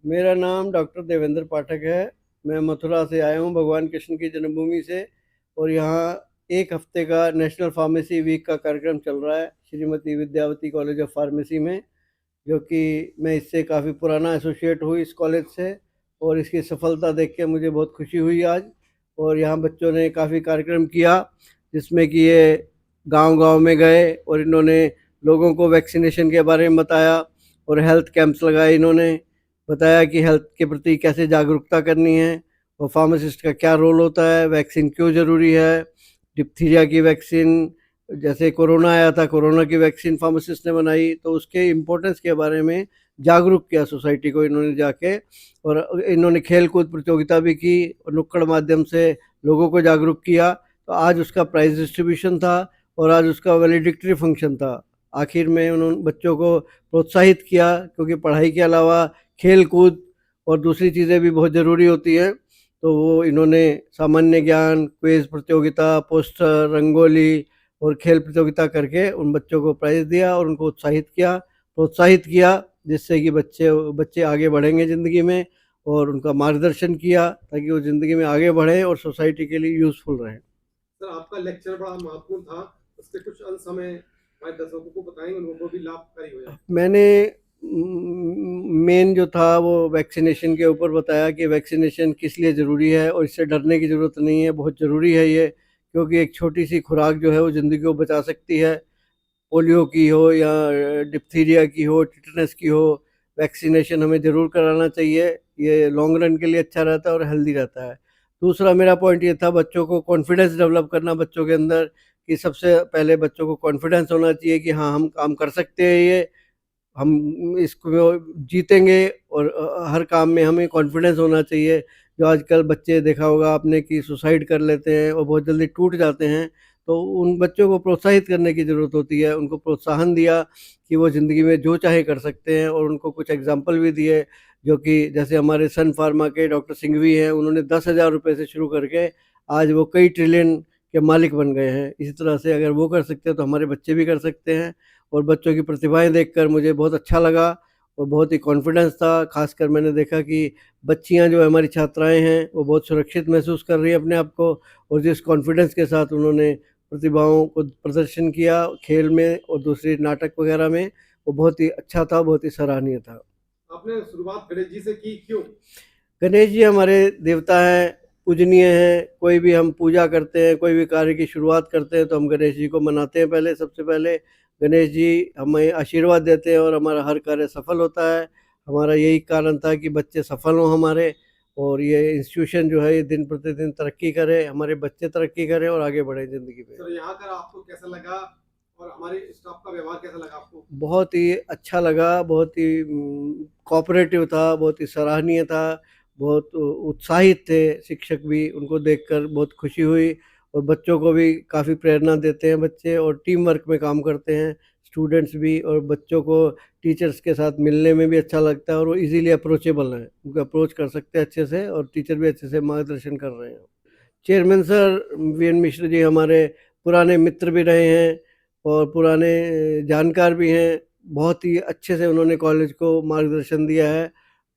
मेरा नाम डॉक्टर देवेंद्र पाठक है। मैं मथुरा से आया हूँ, भगवान कृष्ण की जन्मभूमि से। और यहाँ एक हफ्ते का नेशनल फार्मेसी वीक का कार्यक्रम चल रहा है Shrimati Vidyavati college of pharmacy में, जो कि मैं इससे काफ़ी पुराना एसोसिएट हूँ इस कॉलेज से। और इसकी सफलता देख के मुझे बहुत खुशी हुई आज। और यहाँ बच्चों ने काफ़ी कार्यक्रम किया, जिसमें कि ये गांव-गांव में गए और इन्होंने लोगों को वैक्सीनेशन के बारे में बताया और हेल्थ कैंप्स लगाए। इन्होंने बताया कि हेल्थ के प्रति कैसे जागरूकता करनी है और फार्मासिस्ट का क्या रोल होता है, वैक्सीन क्यों ज़रूरी है। डिप्थीरिया की वैक्सीन, जैसे कोरोना आया था, कोरोना की वैक्सीन फार्मासिस्ट ने बनाई, तो उसके इम्पोर्टेंस के बारे में जागरूक किया सोसाइटी को इन्होंने जाके। और इन्होंने खेल कूद प्रतियोगिता भी की और नुक्कड़ माध्यम से लोगों को जागरूक किया। तो आज उसका प्राइज डिस्ट्रीब्यूशन था और आज उसका वैलिडिक्टरी फंक्शन था। आखिर में उन्होंने बच्चों को प्रोत्साहित किया, क्योंकि पढ़ाई के अलावा खेल कूद और दूसरी चीज़ें भी बहुत ज़रूरी होती हैं। तो वो इन्होंने सामान्य ज्ञान, क्विज प्रतियोगिता, पोस्टर, रंगोली और खेल प्रतियोगिता करके उन बच्चों को प्राइज़ दिया और उनको प्रोत्साहित किया, जिससे कि बच्चे आगे बढ़ेंगे ज़िंदगी में। और उनका मार्गदर्शन किया ताकि वो ज़िंदगी में आगे बढ़ें और सोसाइटी के लिए यूज़फुल रहें। सर, आपका लेक्चर बड़ा महत्वपूर्ण था। उसके कुछ अंश हमें हमारे दर्शकों को बताएंगे, उनको भी लाभकारी हो जाए। मैंने मेन जो था वो वैक्सीनेशन के ऊपर बताया कि वैक्सीनेशन किस लिए ज़रूरी है और इससे डरने की ज़रूरत नहीं है, बहुत ज़रूरी है ये। क्योंकि एक छोटी सी खुराक जो है वो ज़िंदगी को बचा सकती है। पोलियो की हो या डिप्थीरिया की हो, टिटनस की हो, वैक्सीनेशन हमें ज़रूर कराना चाहिए। ये लॉन्ग रन के लिए अच्छा रहता है और हेल्दी रहता है। दूसरा मेरा पॉइंट ये था, बच्चों को कॉन्फिडेंस डेवलप करना बच्चों के अंदर, कि सबसे पहले बच्चों को कॉन्फिडेंस होना चाहिए कि हाँ, हम काम कर सकते हैं, ये हम इसको जीतेंगे। और हर काम में हमें कॉन्फिडेंस होना चाहिए। जो आजकल बच्चे देखा होगा आपने कि सुसाइड कर लेते हैं और बहुत जल्दी टूट जाते हैं, तो उन बच्चों को प्रोत्साहित करने की ज़रूरत होती है। उनको प्रोत्साहन दिया कि वो ज़िंदगी में जो चाहे कर सकते हैं, और उनको कुछ एग्जाम्पल भी दिए, जो कि जैसे हमारे सन फार्मा के डॉक्टर सिंघवी हैं, उन्होंने 10,000 रुपये से शुरू करके आज वो कई ट्रिलियन के मालिक बन गए हैं। इसी तरह से अगर वो कर सकते हैं तो हमारे बच्चे भी कर सकते हैं। और बच्चों की प्रतिभाएं देखकर मुझे बहुत अच्छा लगा और बहुत ही कॉन्फिडेंस था। खासकर मैंने देखा कि बच्चियां जो हमारी छात्राएं हैं वो बहुत सुरक्षित महसूस कर रही है अपने आप को, और जिस कॉन्फिडेंस के साथ उन्होंने प्रतिभाओं को प्रदर्शन किया खेल में और दूसरी नाटक वगैरह में, वो बहुत ही अच्छा था, बहुत ही सराहनीय था। आपने शुरुआत गणेश जी से की, क्यों? गणेश जी हमारे देवता हैं, पूजनीय हैं। कोई भी हम पूजा करते हैं, कोई भी कार्य की शुरुआत करते हैं, तो हम गणेश जी को मनाते हैं पहले। सबसे पहले गणेश जी हमें आशीर्वाद देते हैं और हमारा हर कार्य सफल होता है। हमारा यही कारण था कि बच्चे सफल हों हमारे, और ये इंस्टीट्यूशन जो है ये दिन प्रतिदिन तरक्की करे, हमारे बच्चे तरक्की करें और आगे बढ़े ज़िंदगी में। सर, यहाँ कर आपको कैसा लगा और हमारे स्टाफ का व्यवहार कैसा लगा आपको? बहुत ही अच्छा लगा, बहुत ही कोऑपरेटिव था, बहुत ही सराहनीय था, बहुत उत्साहित थे शिक्षक भी, उनको देखकर बहुत खुशी हुई। और बच्चों को भी काफ़ी प्रेरणा देते हैं बच्चे, और टीम वर्क में काम करते हैं स्टूडेंट्स भी। और बच्चों को टीचर्स के साथ मिलने में भी अच्छा लगता है, और वो ईज़िली अप्रोचेबल हैं, उनको अप्रोच कर सकते हैं अच्छे से, और टीचर भी अच्छे से मार्गदर्शन कर रहे हैं। Chairman sir VN Mishra ji हमारे पुराने मित्र भी रहे हैं और पुराने जानकार भी हैं। बहुत ही अच्छे से उन्होंने कॉलेज को मार्गदर्शन दिया है।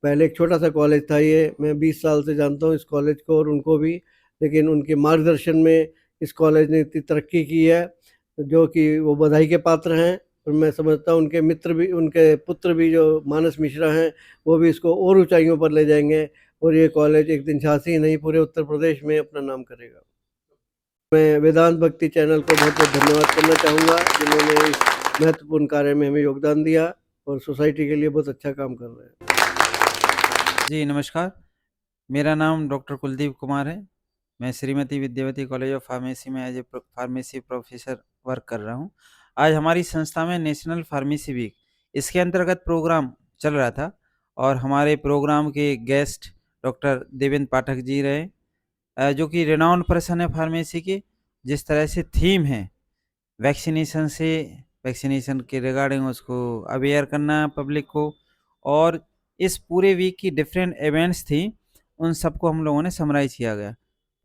पहले एक छोटा सा कॉलेज था ये, मैं 20 साल से जानता हूँ इस कॉलेज को और उनको भी, लेकिन उनके मार्गदर्शन में इस कॉलेज ने इतनी तरक्की की है, जो कि वो बधाई के पात्र हैं। और मैं समझता हूँ उनके मित्र भी, उनके पुत्र भी जो मानस मिश्रा हैं, वो भी इसको और ऊंचाइयों पर ले जाएंगे, और ये कॉलेज एक दिन झांसी ही नहीं पूरे उत्तर प्रदेश में अपना नाम करेगा। मैं वेदांत भक्ति चैनल को बहुत बहुत धन्यवाद करना चाहूँगा, जिन्होंने इस महत्वपूर्ण कार्य में हमें योगदान दिया और सोसाइटी के लिए बहुत अच्छा काम कर रहे हैं। जी नमस्कार, मेरा नाम डॉक्टर कुलदीप कुमार है। मैं Shrimati Vidyavati college of pharmacy में as a pharmacy professor work कर रहा हूँ। आज हमारी संस्था में नेशनल फार्मेसी वीक, इसके अंतर्गत प्रोग्राम चल रहा था, और हमारे प्रोग्राम के गेस्ट डॉक्टर देवेंद्र पाठक जी रहे, जो कि रेनाउंड पर्सन है फार्मेसी के। जिस तरह से थीम है वैक्सीनेशन के रिगार्डिंग उसको अवेयर करना पब्लिक को, और इस पूरे वीक की डिफरेंट इवेंट्स थी, उन सबको हम लोगों ने समराइज किया गया।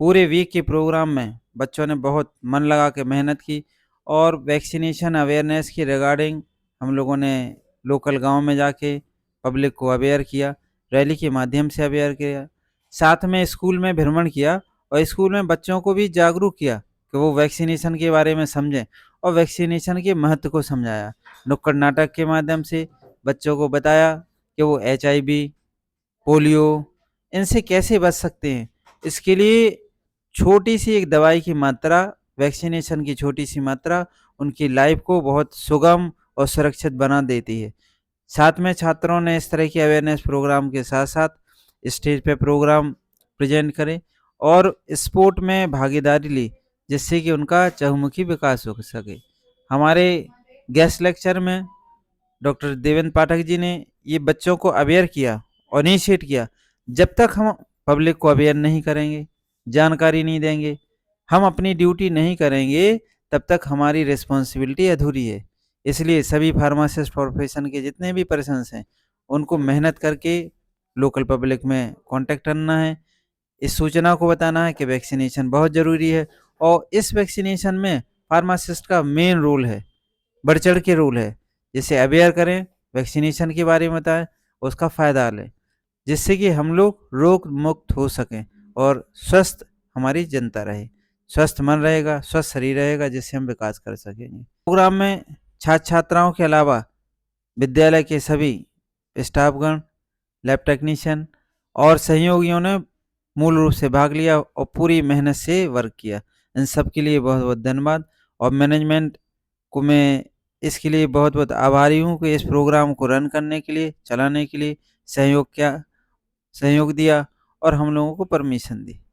पूरे वीक के प्रोग्राम में बच्चों ने बहुत मन लगा के मेहनत की, और वैक्सीनेशन अवेयरनेस की रिगार्डिंग हम लोगों ने लोकल गांव में जाके पब्लिक को अवेयर किया रैली के माध्यम से अवेयर किया। साथ में स्कूल में भ्रमण किया और स्कूल में बच्चों को भी जागरूक किया कि वो वैक्सीनेशन के बारे में समझें और वैक्सीनेशन के महत्व को समझाया। नुक्कड़ नाटक के माध्यम से बच्चों को बताया कि वो HIV, पोलियो इनसे कैसे बच सकते हैं। इसके लिए छोटी सी एक दवाई की मात्रा, वैक्सीनेशन की छोटी सी मात्रा उनकी लाइफ को बहुत सुगम और सुरक्षित बना देती है। साथ में छात्रों ने इस तरह के अवेयरनेस प्रोग्राम के साथ साथ स्टेज पे प्रोग्राम प्रेजेंट करे और स्पोर्ट में भागीदारी ली, जिससे कि उनका चहुमुखी विकास हो सके। हमारे गेस्ट लेक्चर में डॉक्टर देवेंद्र पाठक जी ने ये बच्चों को अवेयर किया और इनिशिएट किया। जब तक हम पब्लिक को अवेयर नहीं करेंगे, जानकारी नहीं देंगे, हम अपनी ड्यूटी नहीं करेंगे, तब तक हमारी रिस्पॉन्सिबिलिटी अधूरी है। इसलिए सभी फार्मासिस्ट प्रोफेशन के जितने भी पर्सन्स हैं, उनको मेहनत करके लोकल पब्लिक में कांटेक्ट करना है, इस सूचना को बताना है कि वैक्सीनेशन बहुत ज़रूरी है और इस वैक्सीनेशन में फार्मासिस्ट का मेन रोल है, बढ़ चढ़ के रोल है। जिसे अवेयर करें, वैक्सीनेशन के बारे में बताएं, उसका फ़ायदा लें, जिससे कि हम लोग रोग मुक्त हो सकें और स्वस्थ हमारी जनता रहे। स्वस्थ मन रहेगा, स्वस्थ शरीर रहेगा, जिससे हम विकास कर सकेंगे। प्रोग्राम में छात्र छात्राओं के अलावा विद्यालय के सभी स्टाफगण, लैब टेक्नीशियन और सहयोगियों ने मूल रूप से भाग लिया और पूरी मेहनत से वर्क किया। इन सब के लिए बहुत बहुत धन्यवाद और मैनेजमेंट को मैं इसके लिए बहुत बहुत आभारी हूँ कि इस प्रोग्राम को रन करने के लिए, चलाने के लिए सहयोग दिया और हम लोगों को परमिशन दी।